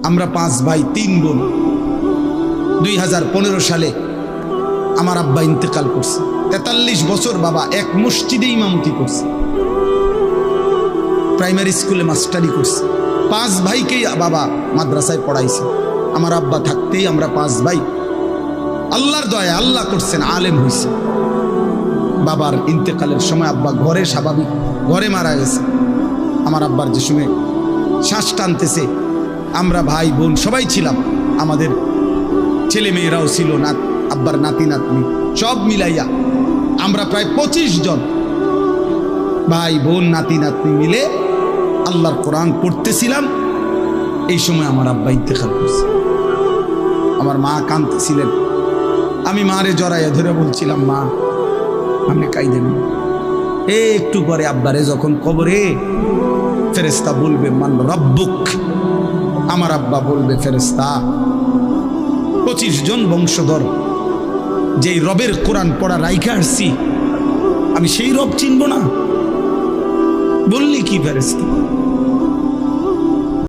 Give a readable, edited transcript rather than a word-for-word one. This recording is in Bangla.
আমরা 5 ভাই 3 বোন। 2015 সালে আমার আব্বা ইন্তেকাল করছে। 43 বছর বাবা এক মসজিদে ইমামতি করছে, প্রাইমারি স্কুলে মাস্টারি করছে। 5 ভাইকেই বাবা মাদ্রাসায় পড়াইছে। আমার আব্বা থাকতেই আমরা 5 ভাই আল্লাহর দয়া আল্লাহ করছেন আলেম হয়েছে। বাবার ইন্তেকালের সময় আব্বা ঘরে স্বাভাবিক ঘরে মারা গেছে। আমার আব্বার যে সময় শ্বাস টানতেছে, আমরা ভাই বোন সবাই ছিলাম, আমাদের ছেলে মেয়েরাও ছিল, না আব্বার নাতি নাতনি সব মিলাইয়া আমরা প্রায় 25 জন ভাই বোন নাতি নাতনি মিলে আল্লাহর কোরআন পড়তেছিলাম। এই সময় আমার আব্বা ইন্তেকাল করছে। আমার মা কাঁদতেছিলেন। আমি মারে জড়াইয়া ধরে বলছিলাম, মা আপনি কাইদেন। একটু পরে আব্বারে যখন কবরে ফেরেশতা বলবে মান রব্বুক, আমার আব্বা বলবে ফেরেশতা 25 জন বংশধর যেই রবের কোরআন পড়া রাইখা আসছি, আমি সেই রব চিনব না? বললি কি ফেরেশতা?